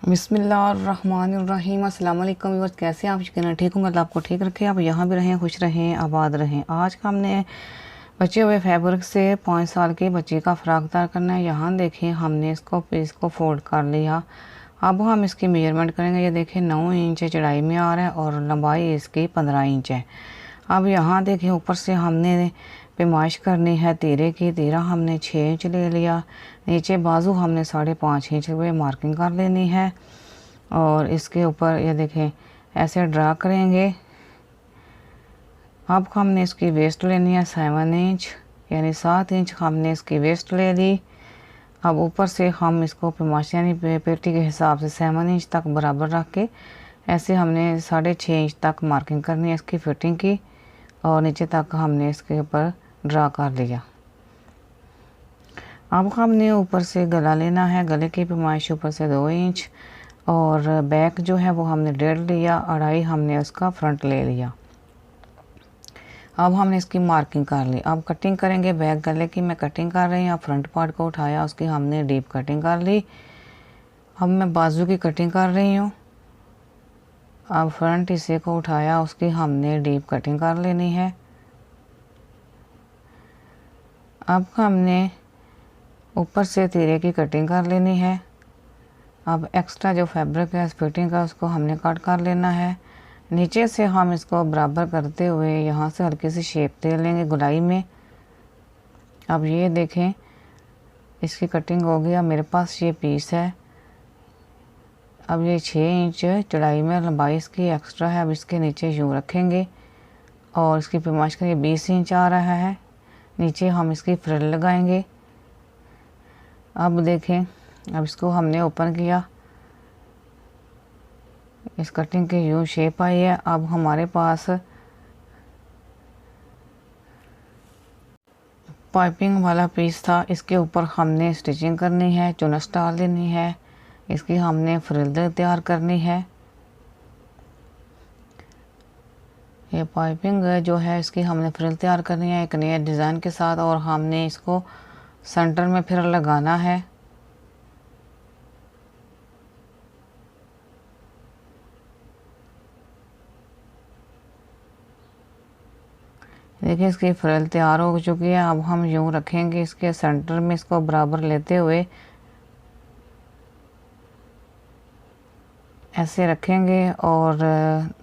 बिस्मिल्लाहिर्रहमानिर्रहीम। अस्सलाम वालेकुम व्यूअर्स, कैसे हैं आप? यकीनन ठीक होंगे। अल्लाह आपको ठीक रखे, आप यहाँ भी रहें, खुश रहें, आबाद रहें। आज का हमने बचे हुए फैब्रिक से 5 साल के बच्चे का फ़्रॉक तैयार करना है। यहाँ देखें, हमने इसको पीस को फोल्ड कर लिया। अब हम इसकी मेजरमेंट करेंगे। ये देखें 9 इंच चौड़ाई में आ रहा है और लंबाई इसकी 15 इंच है। अब यहाँ देखें, ऊपर से हमने पैमाइश करनी है तीरे की। तीरा हमने 6 इंच ले लिया। नीचे बाजू हमने 5.5 इंच पे मार्किंग कर लेनी है और इसके ऊपर ये देखें ऐसे ड्रा करेंगे। अब हमने इसकी वेस्ट लेनी है 7 इंच, यानी 7 इंच हमने इसकी वेस्ट ले ली। अब ऊपर से हम इसको पैमाइश यानी पेटी के हिसाब से 7 इंच तक बराबर रख के ऐसे हमने 6.5 इंच तक मार्किंग करनी है इसकी फिटिंग की, और नीचे तक हमने इसके ऊपर ड्रा कर लिया। अब हमने ऊपर से गला लेना है। गले की पैमाइश ऊपर से 2 इंच और बैक जो है वो हमने 1.5 लिया। 2.5 हमने उसका फ्रंट ले लिया। अब हमने इसकी मार्किंग कर ली। अब कटिंग करेंगे। बैक गले की मैं कटिंग कर रही हूँ। अब फ्रंट पार्ट को उठाया, उसकी हमने डीप कटिंग कर ली। अब मैं बाजू की कटिंग कर रही हूँ। अब फ्रंट हिस्से को उठाया, उसकी हमने डीप कटिंग कर लेनी है। अब हमने ऊपर से तीरे की कटिंग कर लेनी है। अब एक्स्ट्रा जो फैब्रिक है फिटिंग का उसको हमने कट कर लेना है। नीचे से हम इसको बराबर करते हुए यहाँ से हल्की सी शेप दे लेंगे गोलाई में। अब ये देखें इसकी कटिंग हो गई। अब मेरे पास ये पीस है। अब ये 6 इंच चौड़ाई में लंबाई इसकी एक्स्ट्रा है। अब इसके नीचे यूँ रखेंगे और इसकी पैमाइश का ये 20 इंच आ रहा है। नीचे हम इसकी फ्रिल लगाएंगे। अब देखें, अब इसको हमने ओपन किया, इस कटिंग की यूँ शेप आई है। अब हमारे पास पाइपिंग वाला पीस था, इसके ऊपर हमने स्टिचिंग करनी है, चुनस डाल देनी है, इसकी हमने फ्रिल तैयार करनी है। ये पाइपिंग जो है इसकी हमने फ्रिल तैयार करनी है एक नए डिज़ाइन के साथ, और हमने इसको सेंटर में फिर लगाना है। देखिए इसकी फ्रिल तैयार हो चुकी है। अब हम यूँ रखेंगे, इसके सेंटर में इसको बराबर लेते हुए ऐसे रखेंगे और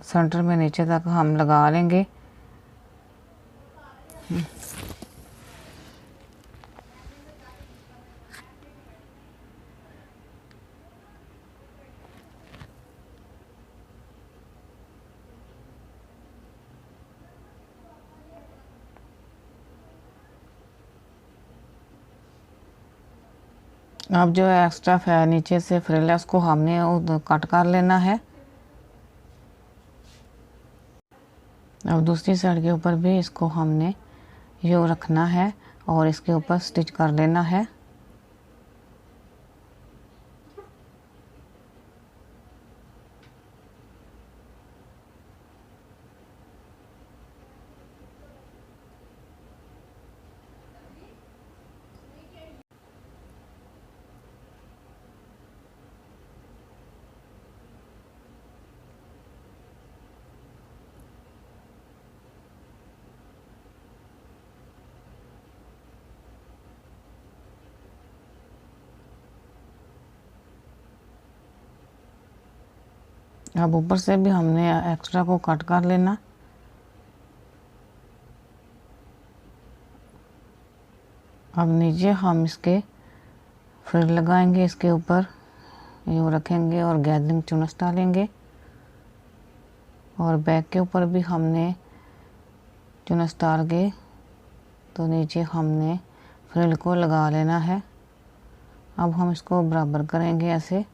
सेंटर में नीचे तक हम लगा लेंगे। अब जो है एक्स्ट्रा नीचे से फ्रिल है उसको हमने कट कर लेना है। अब दूसरी साइड के ऊपर भी इसको हमने यूँ रखना है और इसके ऊपर स्टिच कर लेना है। अब ऊपर से भी हमने एक्स्ट्रा को कट कर लेना। अब नीचे हम इसके फ्रिल लगाएंगे, इसके ऊपर यूँ रखेंगे और गैदरिंग चुनस डालेंगे, और बैक के ऊपर भी हमने चुनस डाल के तो नीचे हमने फ्रिल को लगा लेना है। अब हम इसको बराबर करेंगे ऐसे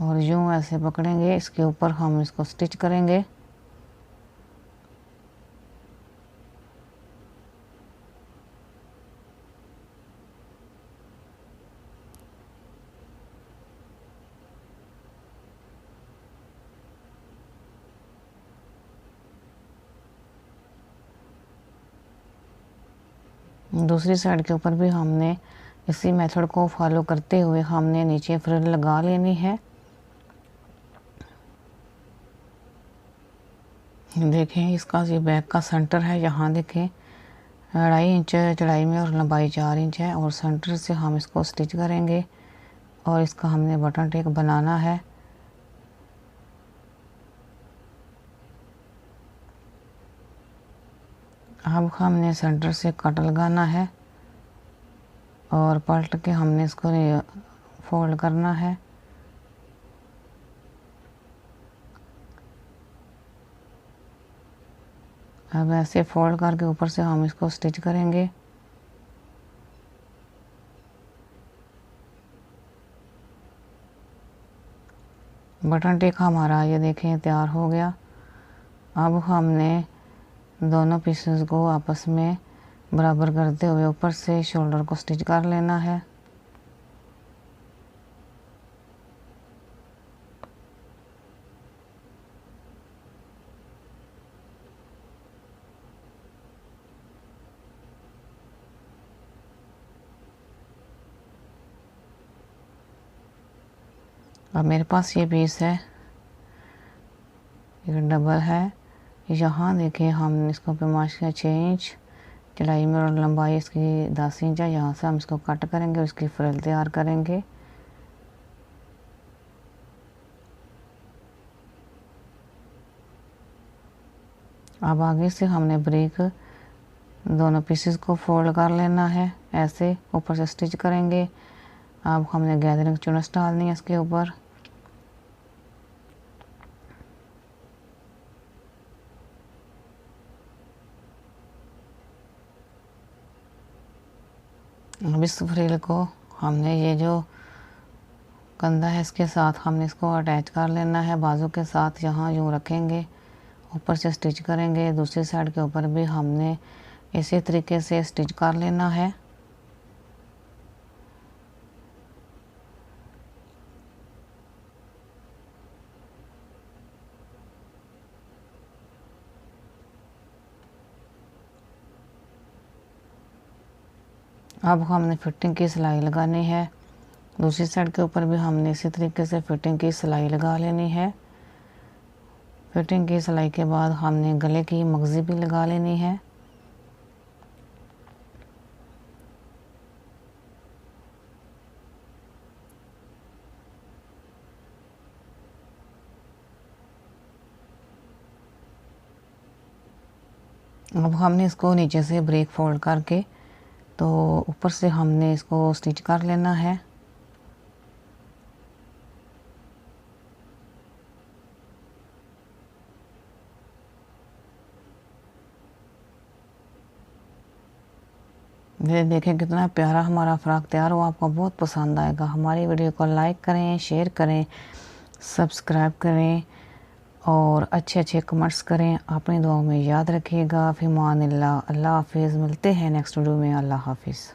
और यूँ ऐसे पकड़ेंगे, इसके ऊपर हम इसको स्टिच करेंगे। दूसरी साइड के ऊपर भी हमने इसी मेथड को फॉलो करते हुए हमने नीचे फ्रिल लगा लेनी है। देखें इसका ये बैक का सेंटर है, यहाँ देखें 2.5 इंच चौड़ाई में और लंबाई 4 इंच है, और सेंटर से हम इसको स्टिच करेंगे और इसका हमने बटन टेक बनाना है। अब हमने सेंटर से कट लगाना है और पलट के हमने इसको फोल्ड करना है। अब ऐसे फोल्ड करके ऊपर से हम इसको स्टिच करेंगे। बटन टेक हमारा ये देखें तैयार हो गया। अब हमने दोनों पीसेस को आपस में बराबर करते हुए ऊपर से शोल्डर को स्टिच कर लेना है। अब मेरे पास ये पीस है, ये डबल है। यहाँ देखिए हम इसको पैमाश का 6 इंच चौड़ाई में और लंबाई इसकी 10 इंच है। यहाँ से हम इसको कट करेंगे और इसकी फ्रिल तैयार करेंगे। अब आगे से हमने ब्रेक दोनों पीसेस को फोल्ड कर लेना है, ऐसे ऊपर से स्टिच करेंगे। अब हमने गैदरिंग चुनस डालनी है इसके ऊपर। अब इस फ्रिल को हमने ये जो कंधा है इसके साथ हमने इसको अटैच कर लेना है बाजू के साथ। यहाँ यूँ रखेंगे, ऊपर से स्टिच करेंगे। दूसरी साइड के ऊपर भी हमने इसी तरीके से स्टिच कर लेना है। अब हमने फिटिंग की सिलाई लगानी है। दूसरी साइड के ऊपर भी हमने इसी तरीके से फिटिंग की सिलाई लगा लेनी है। फिटिंग की सिलाई के बाद हमने गले की मगजी भी लगा लेनी है। अब हमने इसको नीचे से ब्रेक फोल्ड करके तो ऊपर से हमने इसको स्टिच कर लेना है। ये देखें कितना प्यारा हमारा फ्रॉक तैयार हुआ। आपको बहुत पसंद आएगा। हमारी वीडियो को लाइक करें, शेयर करें, सब्सक्राइब करें और अच्छे अच्छे कमेंट्स करें। अपनी दुआओं में याद रखिएगा। फ़िमान अल्लाह हाफिज़। मिलते हैं नेक्स्ट वीडियो में। अल्लाह हाफिज़।